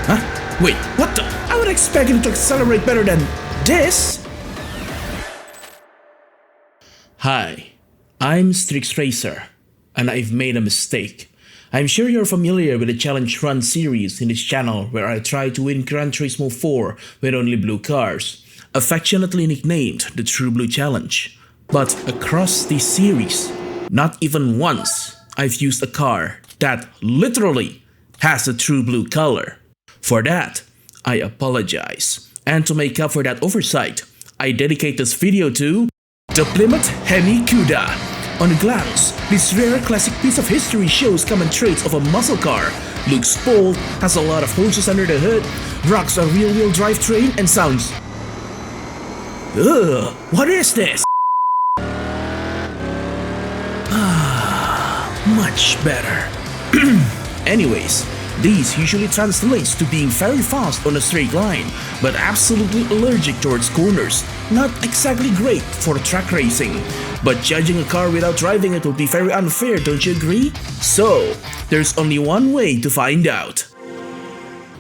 Huh? Wait, what the? I would expect him to accelerate better than this. Hi, I'm Strix Racer, and I've made a mistake. I'm sure you're familiar with the Challenge Run series in this channel where I try to win Gran Turismo 4 with only blue cars, affectionately nicknamed the True Blue Challenge. But across this series, not even once I've used a car that literally has a true blue color. For that, I apologize. And to make up for that oversight, I dedicate this video to the Plymouth Hemi Cuda. On a glance, this rare classic piece of history shows common traits of a muscle car. Looks bold, has a lot of hoses under the hood, rocks a rear-wheel drivetrain, and sounds... Ugh, what is this? Much better. Anyways, these usually translates to being very fast on a straight line, but absolutely allergic towards corners. Not exactly great for track racing. But judging a car without driving it would be very unfair, don't you agree? So, there's only one way to find out.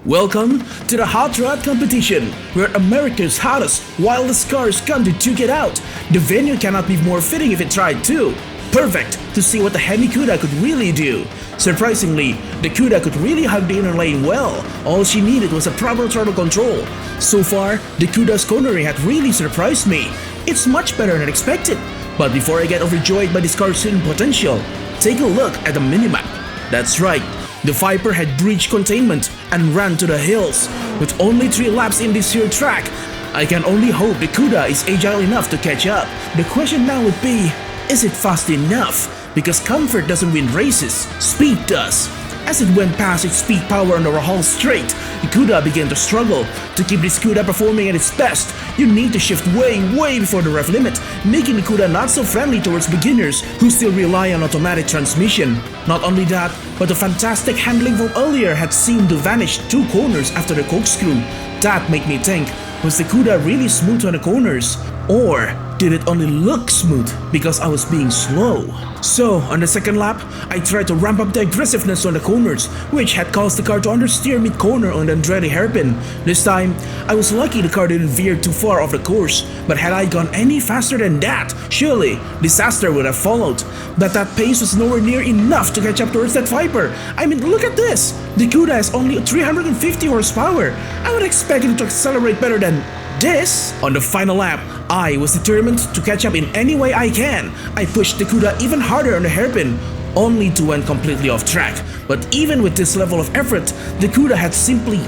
Welcome to the Hot Rod Competition, where America's hottest, wildest cars come to duke it out. The venue cannot be more fitting if it tried to. Perfect to see what the Hemi Cuda could really do. Surprisingly, the Cuda could really hug the inner lane well. All she needed was a proper throttle control. So far, the Cuda's cornering had really surprised me. It's much better than expected. But before I get overjoyed by this car's hidden potential, take a look at the minimap. That's right, the Viper had breached containment and ran to the hills. With only 3 laps in this here track, I can only hope the Cuda is agile enough to catch up. The question now would be, is it fast enough? Because comfort doesn't win races, speed does. As it went past its speed power on the Rahal Straight, the Cuda began to struggle. To keep this Cuda performing at its best, you need to shift way before the rev limit, making the Cuda not so friendly towards beginners who still rely on automatic transmission. Not only that, but the fantastic handling from earlier had seemed to vanish 2 corners after the corkscrew. That made me think, was the Cuda really smooth on the corners? Or did it only look smooth because I was being slow? So, on the second lap, I tried to ramp up the aggressiveness on the corners, which had caused the car to understeer mid-corner on the Andretti hairpin. This time, I was lucky the car didn't veer too far off the course, but had I gone any faster than that, surely disaster would have followed. But that pace was nowhere near enough to catch up towards that Viper. I mean, look at this! The Cuda has only 350 horsepower. I would expect it to accelerate better than this. On the final lap, I was determined to catch up in any way I can. I pushed the Cuda even harder on the hairpin, only to went completely off track. But even with this level of effort, the Cuda had simply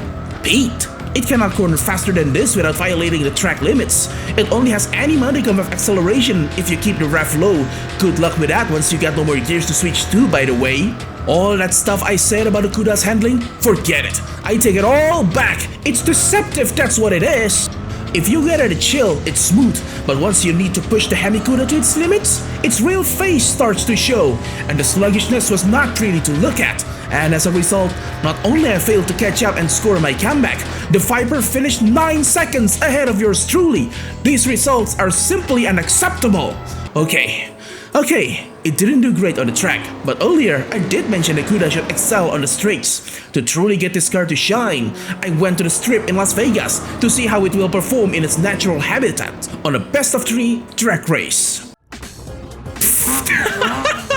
peaked. It cannot corner faster than this without violating the track limits. It only has any modicum of acceleration if you keep the rev low. Good luck with that once you got no more gears to switch to, by the way. All that stuff I said about the Cuda's handling, forget it. I take it all back. It's deceptive, that's what it is. If you get at a chill, it's smooth, but once you need to push the Hemi Cuda to its limits, its real face starts to show, and the sluggishness was not pretty to look at. And as a result, not only I failed to catch up and score my comeback, the Viper finished 9 seconds ahead of yours truly. These results are simply unacceptable. Okay, it didn't do great on the track, but earlier I did mention the Cuda should excel on the straights. To truly get this car to shine, I went to the strip in Las Vegas to see how it will perform in its natural habitat on a best of 3 track race.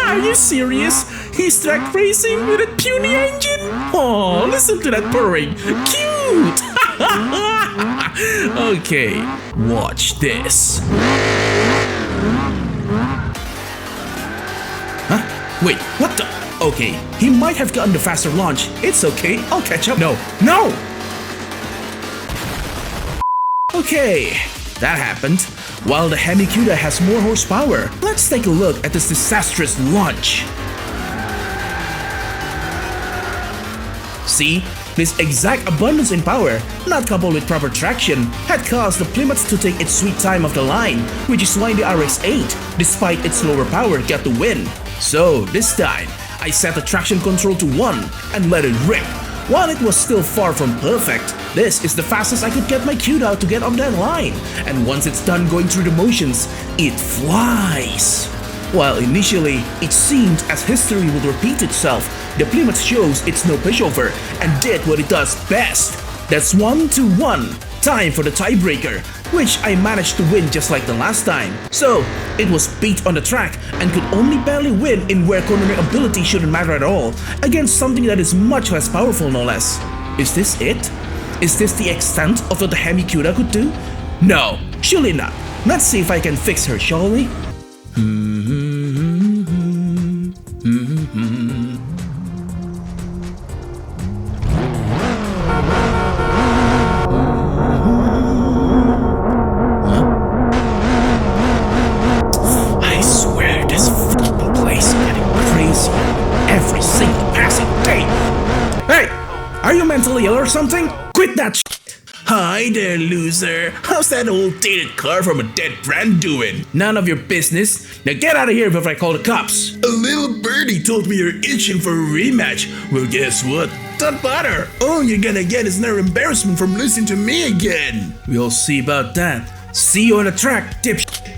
Are you serious? He's track racing with a puny engine? Oh, listen to that purring. Cute! Okay, watch this. Huh? Wait, what the? Okay, he might have gotten the faster launch. It's okay, I'll catch up. No! Okay, that happened. While the Hemi Cuda has more horsepower, let's take a look at this disastrous launch. See? This exact abundance in power, not coupled with proper traction, had caused the Plymouth to take its sweet time off the line, which is why the RX-8, despite its lower power, got the win. So, this time, I set the traction control to 1 and let it rip. While it was still far from perfect, this is the fastest I could get my Cuda to get off that line. And once it's done going through the motions, it flies. While initially it seemed as history would repeat itself, the Plymouth shows it's no pushover and did what it does best. That's 1-1. Time for the tiebreaker, which I managed to win just like the last time. So, it was beat on the track and could only barely win in where cornering ability shouldn't matter at all, against something that is much less powerful no less. Is this it? Is this the extent of what the Hemi Cuda could do? No, surely not. Let's see if I can fix her, shall we? I swear this fucking place is getting crazy every single passing day. Hey, are you mentally ill or something? Quit that shit. Hi there, loser. How's that old dated car from a dead brand doing? None of your business. Now get out of here before I call the cops. A little birdie told me you're itching for a rematch. Well, guess what? Don't bother. All you're gonna get is another embarrassment from listening to me again. We'll see about that. See you on the track, dipshit.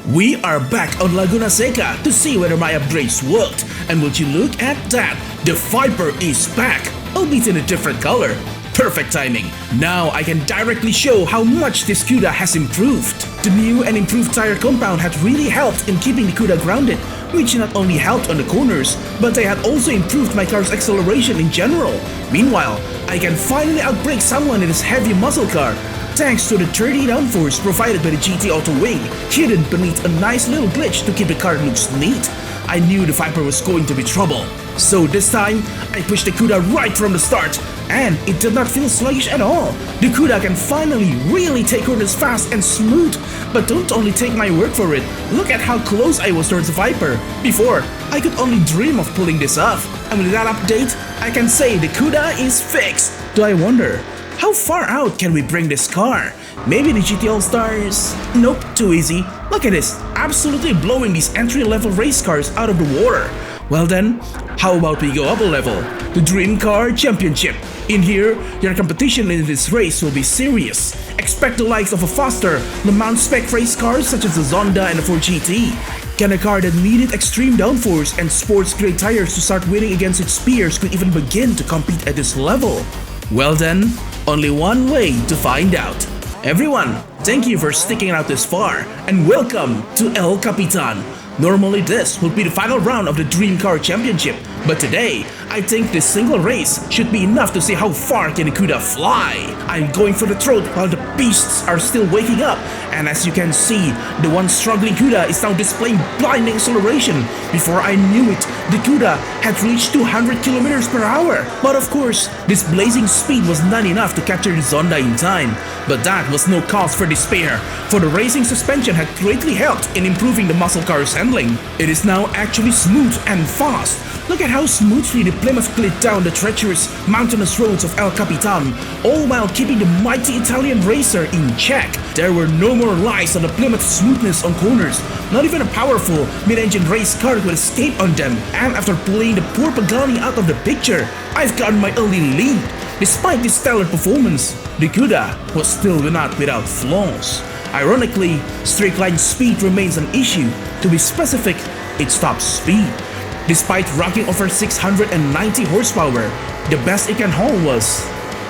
We are back on Laguna Seca to see whether my upgrades worked, and would you look at that, the Viper is back, albeit in a different color. Perfect timing. Now I can directly show how much this Cuda has improved. The new and improved tire compound had really helped in keeping the Cuda grounded, which not only helped on the corners, but they had also improved my car's acceleration in general. Meanwhile, I can finally outbrake someone in this heavy muscle car, thanks to the 30 downforce provided by the GT Auto Wing, hidden beneath a nice little glitch to keep the car looks neat. I knew the Viper was going to be trouble. So this time, I pushed the Cuda right from the start, and it did not feel sluggish at all. The Cuda can finally really take corners fast and smooth, but don't only take my word for it, look at how close I was towards the Viper. Before, I could only dream of pulling this off, and with that update, I can say the Cuda is fixed. Do I wonder, how far out can we bring this car? Maybe the GT All-Stars? Nope, too easy. Look at this, absolutely blowing these entry-level race cars out of the water. Well then, how about we go up a level? The Dream Car Championship. In here, your competition in this race will be serious. Expect the likes of a faster, Le Mans spec race cars such as the Zonda and the Ford GT. Can a car that needed extreme downforce and sports-grade tires to start winning against its peers could even begin to compete at this level? Well then, only one way to find out. Everyone, thank you for sticking out this far, and welcome to El Capitan. Normally this would be the final round of the Dream Car Championship, but today, I think this single race should be enough to see how far can the Cuda fly. I'm going for the throat while the beasts are still waking up, and as you can see, the one struggling Cuda is now displaying blinding acceleration. Before I knew it, the Cuda had reached 200 km per hour. But of course, this blazing speed was not enough to capture the Zonda in time. But that was no cause for despair, for the racing suspension had greatly helped in improving the muscle car's handling. It is now actually smooth and fast. Look at how smoothly the Plymouth glid down the treacherous, mountainous roads of El Capitan, all while keeping the mighty Italian racer in check. There were no more lies on the Plymouth's smoothness on corners. Not even a powerful mid-engine race car could escape on them. And after pulling the poor Pagani out of the picture, I've gotten my early lead. Despite this stellar performance, the Cuda was still not without flaws. Ironically, straight line speed remains an issue. To be specific, its top speed. Despite rocking over 690 horsepower, the best it can haul was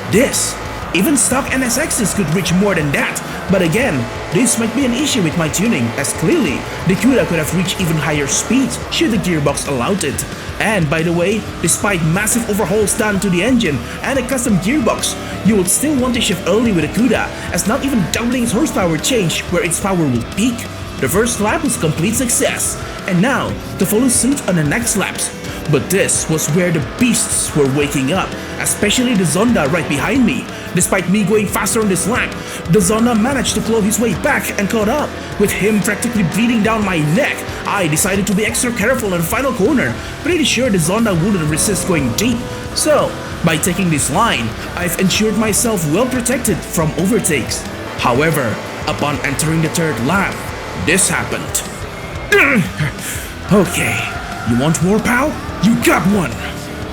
this. Even stock NSXs could reach more than that, but again, this might be an issue with my tuning, as clearly, the Cuda could have reached even higher speeds should the gearbox allowed it. And by the way, despite massive overhauls done to the engine and a custom gearbox, you would still want to shift early with a Cuda, as not even doubling its horsepower changed where its power will peak. The first lap was complete success, and now to follow suit on the next laps. But this was where the beasts were waking up, especially the Zonda right behind me. Despite me going faster on this lap, the Zonda managed to claw his way back and caught up. With him practically bleeding down my neck, I decided to be extra careful in the final corner, pretty sure the Zonda wouldn't resist going deep. So, by taking this line, I've ensured myself well protected from overtakes. However, upon entering the third lap, this happened. Okay, you want more, pal? You got one!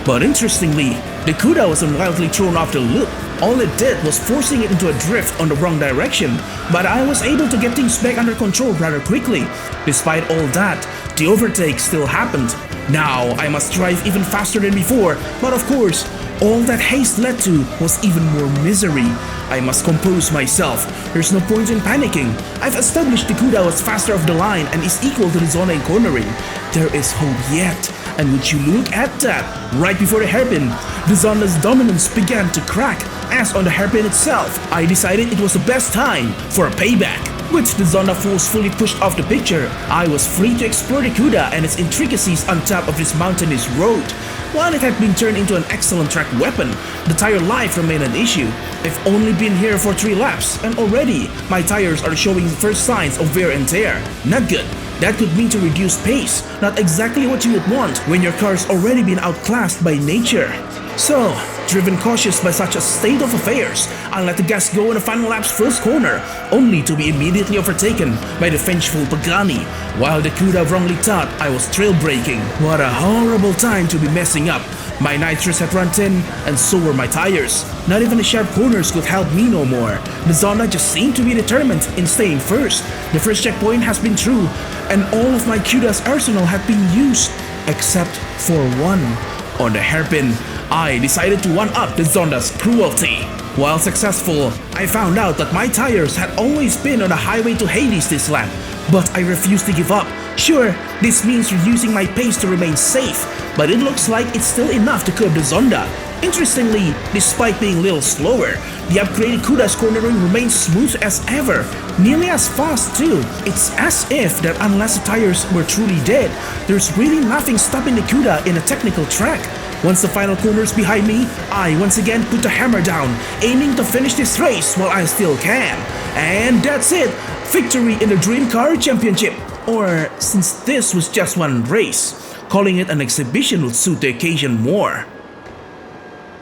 But interestingly, the Cuda wasn't wildly thrown off the loop. All it did was forcing it into a drift on the wrong direction, but I was able to get things back under control rather quickly. Despite all that, the overtake still happened. Now I must drive even faster than before, but of course, all that haste led to was even more misery. I must compose myself. There's no point in panicking. I've established the Cuda was faster off the line and is equal to the Zonda in cornering. There is hope yet. And would you look at that? Right before the hairpin, the Zonda's dominance began to crack. As on the hairpin itself, I decided it was the best time for a payback. With the Zonda forcefully pushed off the picture, I was free to explore the Cuda and its intricacies on top of this mountainous road. While it had been turned into an excellent track weapon, the tire life remained an issue. I've only been here for 3 laps, and already my tires are showing first signs of wear and tear. Not good. That could mean to reduce pace, not exactly what you would want when your car's already been outclassed by nature. So, driven cautious by such a state of affairs, I let the gas go in the final lap's first corner, only to be immediately overtaken by the vengeful Pagani, while the Cuda wrongly thought I was trail braking. What a horrible time to be messing up. My nitrous had run thin, and so were my tires. Not even the sharp corners could help me no more. The Zonda just seemed to be determined in staying first. The first checkpoint has been through, and all of my Cuda's arsenal had been used, except for one. On the hairpin, I decided to one-up the Zonda's cruelty. While successful, I found out that my tires had always been on the highway to Hades this lap, but I refused to give up. Sure, this means reducing my pace to remain safe, but it looks like it's still enough to curb the Zonda. Interestingly, despite being a little slower, the upgraded Cuda's cornering remains smooth as ever, nearly as fast too. It's as if that unless the tires were truly dead, there's really nothing stopping the Cuda in a technical track. Once the final corner is behind me, I once again put the hammer down, aiming to finish this race while I still can. And that's it! Victory in the Dream Car Championship! Or, since this was just one race, calling it an exhibition would suit the occasion more.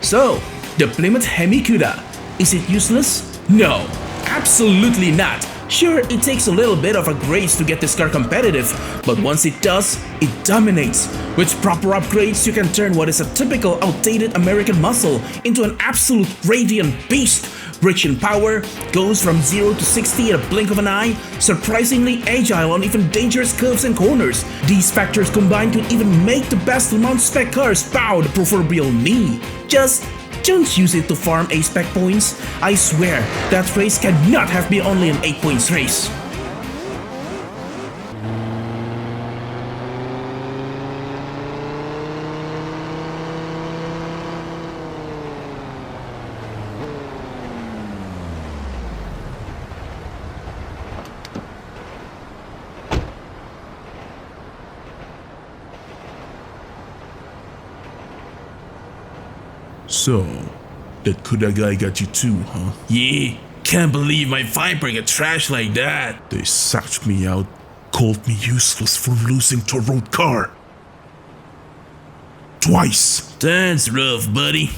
So, the Plymouth Hemi Cuda, is it useless? No, absolutely not. Sure, it takes a little bit of a grace to get this car competitive, but once it does, it dominates. With proper upgrades, you can turn what is a typical outdated American muscle into an absolute radiant beast. Rich in power, goes from 0 to 60 in a blink of an eye, surprisingly agile on even dangerous curves and corners. These factors combined could even make the best Le Mans spec cars bow the proverbial knee. Just don't use it to farm A-spec points. I swear, that race cannot have been only an 8 points race. So, that Cuda guy got you too, huh? Yeah, can't believe my Viper got trashed like that. They sacked me out, called me useless for losing to a road car. Twice. That's rough, buddy.